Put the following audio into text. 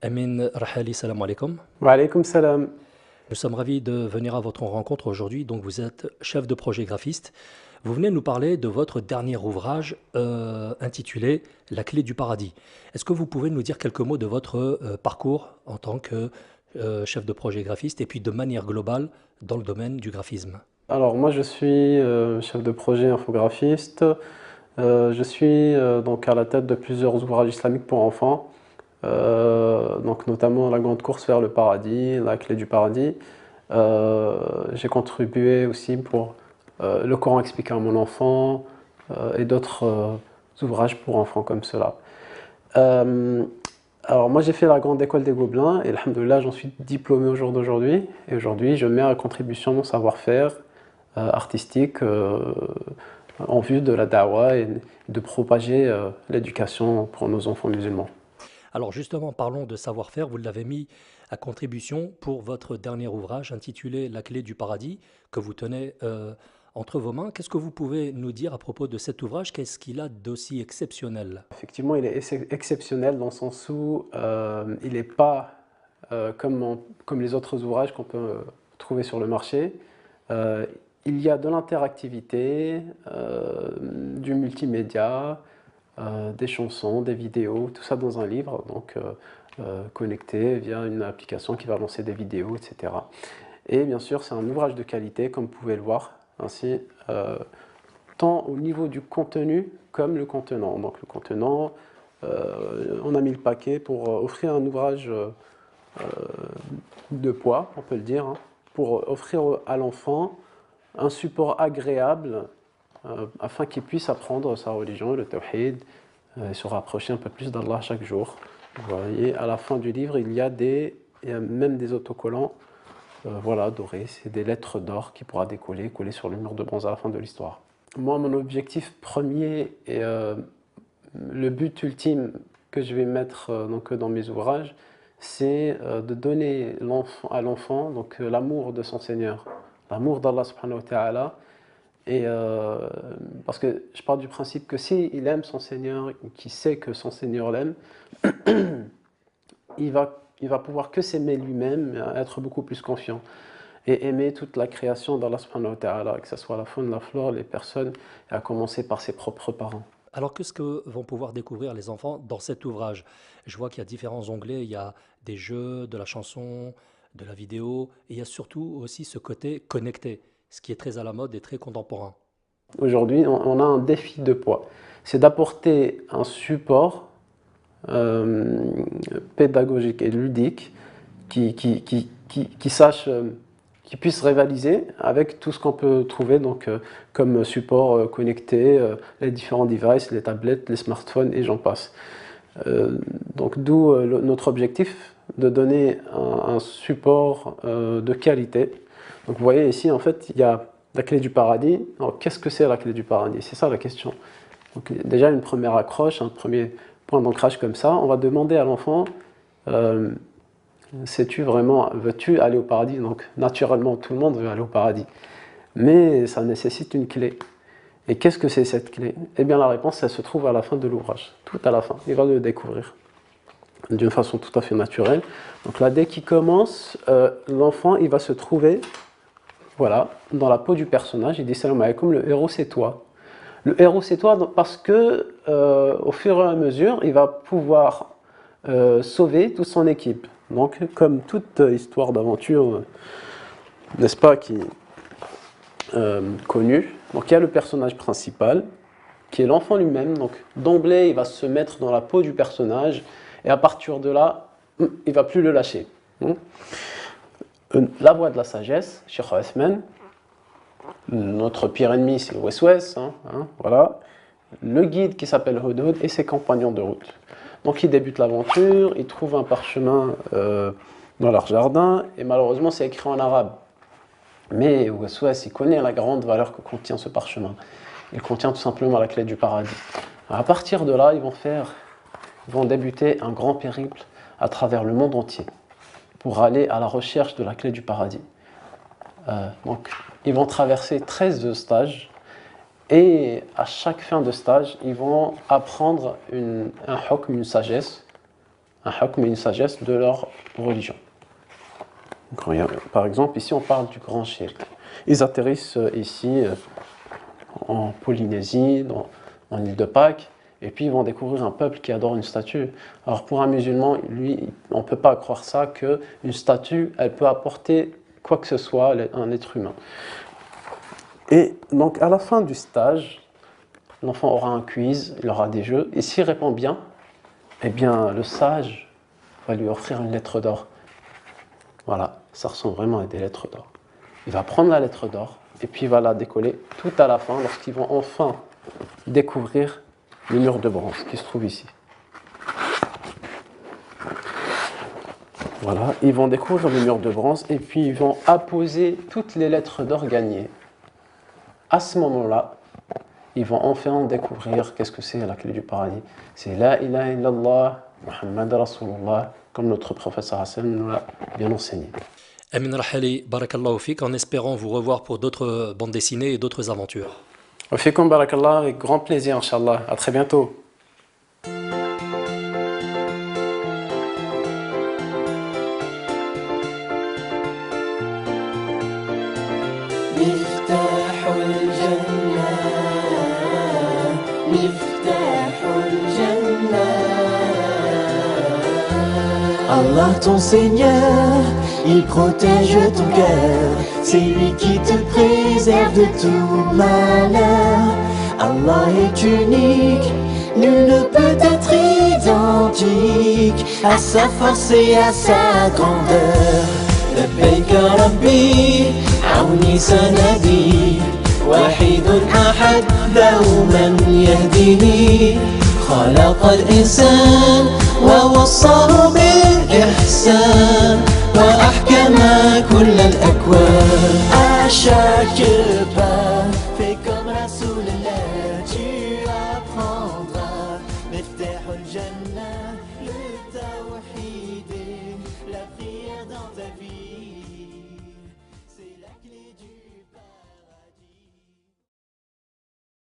Amin Rahali, salam alaikum. Wa alaykoum salam. Nous sommes ravis de venir à votre rencontre aujourd'hui. Donc, vous êtes chef de projet graphiste. Vous venez nous parler de votre dernier ouvrage intitulé La clé du paradis. Est-ce que vous pouvez nous dire quelques mots de votre parcours en tant que chef de projet graphiste et puis de manière globale dans le domaine du graphisme? Alors moi je suis chef de projet infographiste. Je suis donc à la tête de plusieurs ouvrages islamiques pour enfants, donc notamment La Grande Course vers le paradis, La Clé du paradis. J'ai contribué aussi pour Le Coran expliqué à mon enfant et d'autres ouvrages pour enfants comme cela. Euh, alors moi j'ai fait la grande école des Gobelins et alhamdoulilah j'en suis diplômé au jour d'aujourd'hui. Et aujourd'hui je mets à contribution mon savoir-faire artistique en vue de la dawa et de propager l'éducation pour nos enfants musulmans. Alors justement, parlons de savoir-faire. Vous l'avez mis à contribution pour votre dernier ouvrage intitulé La clé du paradis que vous tenez entre vos mains. Qu'est-ce que vous pouvez nous dire à propos de cet ouvrage? Qu'est-ce qu'il a d'aussi exceptionnel? Effectivement, il est exceptionnel dans le sens où il n'est pas comme les autres ouvrages qu'on peut trouver sur le marché. Euh, il y a de l'interactivité, du multimédia, des chansons, des vidéos, tout ça dans un livre, donc connecté via une application qui va lancer des vidéos, etc. Et bien sûr, c'est un ouvrage de qualité, comme vous pouvez le voir, ainsi, tant au niveau du contenu comme le contenant. Donc le contenant, on a mis le paquet pour offrir un ouvrage de poids, on peut le dire, hein, pour offrir à l'enfant un support agréable afin qu'il puisse apprendre sa religion, le tawhid, et se rapprocher un peu plus d'Allah chaque jour. Vous voyez, à la fin du livre, il y a même des autocollants voilà, dorés, c'est des lettres d'or qui pourra décoller, coller sur le mur de bronze à la fin de l'histoire. Moi, mon objectif premier et le but ultime que je vais mettre donc, dans mes ouvrages, c'est de donner à l'enfant l'amour de son Seigneur, l'amour d'Allah subhanahu wa ta'ala. Et parce que je pars du principe que s'il aime son Seigneur, qu'il sait que son Seigneur l'aime, il va pouvoir que s'aimer lui-même, être beaucoup plus confiant et aimer toute la création d'Allah subhanahu wa ta'ala, que ce soit la faune, la flore, les personnes, et à commencer par ses propres parents. Alors, qu'est-ce que vont pouvoir découvrir les enfants dans cet ouvrage? Je vois qu'il y a différents onglets. Il y a des jeux, de la chanson, de la vidéo, et il y a surtout aussi ce côté connecté, ce qui est très à la mode et très contemporain. Aujourd'hui, on a un défi de poids. C'est d'apporter un support euh, pédagogique et ludique qui sache, qui puisse rivaliser avec tout ce qu'on peut trouver donc, comme support connecté, les différents devices, les tablettes, les smartphones et j'en passe. Donc d'où notre objectif de donner un support de qualité. Donc vous voyez ici en fait il y a la clé du paradis. Alors qu'est-ce que c'est la clé du paradis? C'est ça la question. Donc déjà une première accroche, un premier point d'ancrage comme ça, on va demander à l'enfant euh, sais-tu vraiment, veux-tu aller au paradis? Donc naturellement tout le monde veut aller au paradis. Mais ça nécessite une clé. Et qu'est-ce que c'est cette clé? Eh bien la réponse elle se trouve à la fin de l'ouvrage, tout à la fin. Il va le découvrir d'une façon tout à fait naturelle. Donc là, dès qu'il commence, l'enfant, il va se trouver, voilà, dans la peau du personnage. Il dit salam alaikum, le héros c'est toi. Le héros c'est toi parce que au fur et à mesure, il va pouvoir sauver toute son équipe. Donc, comme toute histoire d'aventure, n'est-ce pas, qui connue. Donc, il y a le personnage principal qui est l'enfant lui-même. Donc, d'emblée, il va se mettre dans la peau du personnage et à partir de là, il ne va plus le lâcher. La voie de la sagesse, Cheikh Othman, notre pire ennemi c'est le West-West, voilà. Le guide qui s'appelle Hudhud et ses compagnons de route. Donc ils débutent l'aventure, ils trouvent un parchemin dans leur jardin et malheureusement c'est écrit en arabe. Mais West-West il connaît la grande valeur que contient ce parchemin. Il contient tout simplement la clé du paradis. À partir de là, ils vont débuter un grand périple à travers le monde entier pour aller à la recherche de la clé du paradis. Donc, ils vont traverser 13 stages et à chaque fin de stage, ils vont apprendre un hukm, une sagesse, un hukm et une sagesse de leur religion. Donc, par exemple, ici on parle du grand shirk. Ils atterrissent ici en Polynésie, en île de Pâques, et puis ils vont découvrir un peuple qui adore une statue. Alors pour un musulman, lui, on ne peut pas croire ça, qu'une statue, elle peut apporter quoi que ce soit à un être humain. Et donc à la fin du stage, l'enfant aura un quiz, il aura des jeux, et s'il répond bien, eh bien le sage va lui offrir une lettre d'or. Voilà, ça ressemble vraiment à des lettres d'or. Il va prendre la lettre d'or, et puis il va la décoller tout à la fin, lorsqu'ils vont enfin découvrir le mur de bronze qui se trouve ici. Voilà, ils vont découvrir le mur de bronze, et puis ils vont apposer toutes les lettres d'or gagnées. À ce moment-là, ils vont enfin découvrir qu'est-ce que c'est la clé du paradis. C'est La ilaha illallah, Muhammad Rasulullah, comme notre professeur Hassan nous l'a bien enseigné. Amin Rahali, barakallahu fik, en espérant vous revoir pour d'autres bandes dessinées et d'autres aventures. Wa fikum barakallah, avec grand plaisir, Inch'Allah. À très bientôt. Allah ton Seigneur, il protège ton cœur, c'est lui qui te préserve de tout malheur. Allah est unique, nul ne peut être identique à sa force et à sa grandeur. لبيك ربي عوني سندي وحيد أحد دوما يهديني خلق الإنسان ووصاه بالإحسان وأحكم كل الأكوان